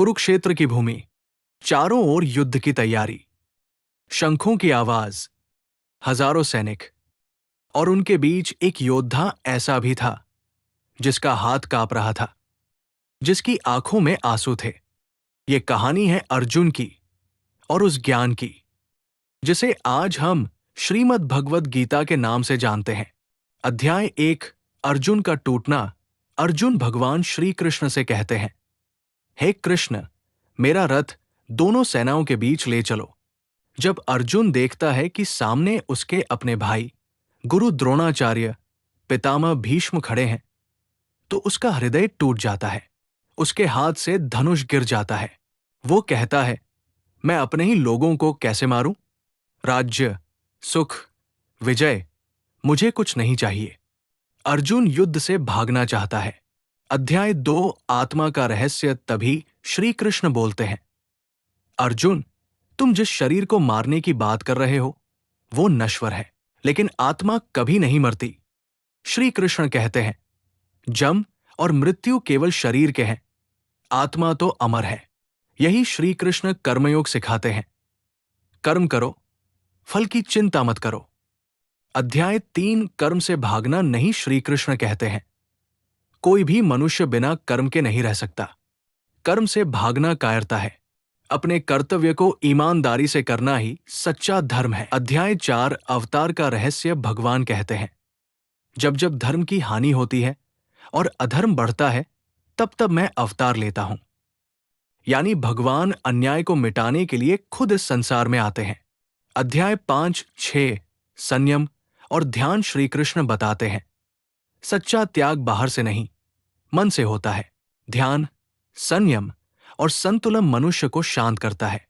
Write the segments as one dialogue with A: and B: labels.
A: कुरुक्षेत्र की भूमि, चारों ओर युद्ध की तैयारी, शंखों की आवाज, हजारों सैनिक, और उनके बीच एक योद्धा ऐसा भी था जिसका हाथ कांप रहा था, जिसकी आंखों में आंसू थे। ये कहानी है अर्जुन की और उस ज्ञान की जिसे आज हम श्रीमद् भगवद गीता के नाम से जानते हैं। अध्याय 1, अर्जुन का टूटना। अर्जुन भगवान श्री कृष्ण से कहते हैं, हे कृष्ण, मेरा रथ दोनों सेनाओं के बीच ले चलो। जब अर्जुन देखता है कि सामने उसके अपने भाई गुरु द्रोणाचार्य, पितामह भीष्म खड़े हैं, तो उसका हृदय टूट जाता है। उसके हाथ से धनुष गिर जाता है। वो कहता है, मैं अपने ही लोगों को कैसे मारूं? राज्य, सुख, विजय, मुझे कुछ नहीं चाहिए। अर्जुन युद्ध से भागना चाहता है। अध्याय 2, आत्मा का रहस्य। तभी श्री कृष्ण बोलते हैं, अर्जुन, तुम जिस शरीर को मारने की बात कर रहे हो वो नश्वर है, लेकिन आत्मा कभी नहीं मरती। श्री कृष्ण कहते हैं, जम और मृत्यु केवल शरीर के हैं, आत्मा तो अमर है। यही श्री कृष्ण कर्मयोग सिखाते हैं। कर्म करो, फल की चिंता मत करो। अध्याय 3, कर्म से भागना नहीं। श्री कृष्ण कहते हैं, कोई भी मनुष्य बिना कर्म के नहीं रह सकता। कर्म से भागना कायरता है। अपने कर्तव्य को ईमानदारी से करना ही सच्चा धर्म है। अध्याय 4, अवतार का रहस्य। भगवान कहते हैं, जब जब धर्म की हानि होती है और अधर्म बढ़ता है, तब तब मैं अवतार लेता हूं। यानी भगवान अन्याय को मिटाने के लिए खुद इस संसार में आते हैं। अध्याय 5, 6, संयम और ध्यान। श्री कृष्ण बताते हैं, सच्चा त्याग बाहर से नहीं, मन से होता है। ध्यान, संयम और संतुलन मनुष्य को शांत करता है।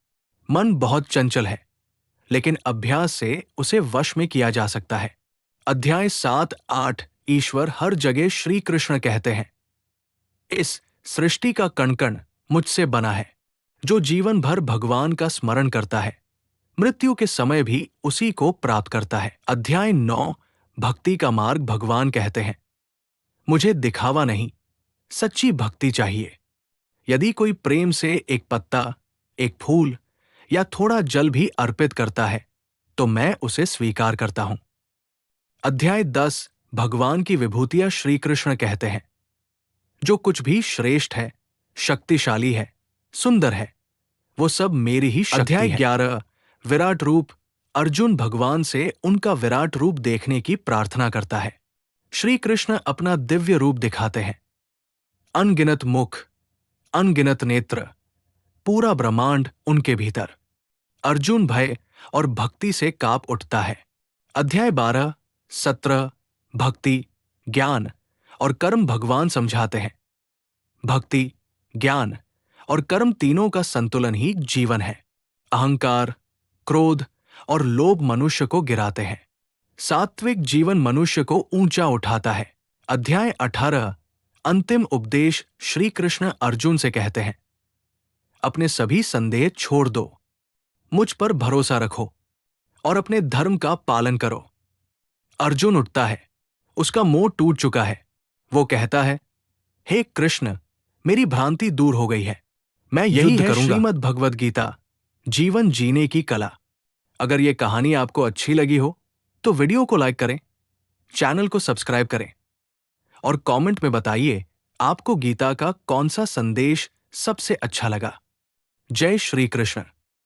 A: मन बहुत चंचल है, लेकिन अभ्यास से उसे वश में किया जा सकता है। अध्याय 7, 8, ईश्वर हर जगह। श्री कृष्ण कहते हैं, इस सृष्टि का कण कण मुझसे बना है। जो जीवन भर भगवान का स्मरण करता है, मृत्यु के समय भी उसी को प्राप्त करता है। अध्याय 9, भक्ति का मार्ग। भगवान कहते हैं, मुझे दिखावा नहीं, सच्ची भक्ति चाहिए। यदि कोई प्रेम से एक पत्ता, एक फूल या थोड़ा जल भी अर्पित करता है, तो मैं उसे स्वीकार करता हूं। अध्याय 10, भगवान की विभूतियां। श्री कृष्ण कहते हैं, जो कुछ भी श्रेष्ठ है, शक्तिशाली है, सुंदर है, वो सब मेरी ही शक्ति है। अध्याय 11, विराट रूप। अर्जुन भगवान से उनका विराट रूप देखने की प्रार्थना करता है। श्री कृष्ण अपना दिव्य रूप दिखाते हैं। अनगिनत मुख, अनगिनत नेत्र, पूरा ब्रह्मांड उनके भीतर। अर्जुन भय और भक्ति से कांप उठता है। अध्याय 12, 17, भक्ति, ज्ञान और कर्म। भगवान समझाते हैं, भक्ति, ज्ञान और कर्म तीनों का संतुलन ही जीवन है। अहंकार, क्रोध और लोभ मनुष्य को गिराते हैं। सात्विक जीवन मनुष्य को ऊंचा उठाता है। अध्याय 18, अंतिम उपदेश। श्री कृष्ण अर्जुन से कहते हैं, अपने सभी संदेह छोड़ दो, मुझ पर भरोसा रखो और अपने धर्म का पालन करो। अर्जुन उठता है, उसका मोह टूट चुका है। वो कहता है, हे कृष्ण, मेरी भ्रांति दूर हो गई है, मैं यही है श्रीमद् भगवद गीता, जीवन जीने की कला। अगर ये कहानी आपको अच्छी लगी हो तो वीडियो को लाइक करें, चैनल को सब्सक्राइब करें और कमेंट में बताइए आपको गीता का कौन सा संदेश सबसे अच्छा लगा। जय श्री कृष्ण।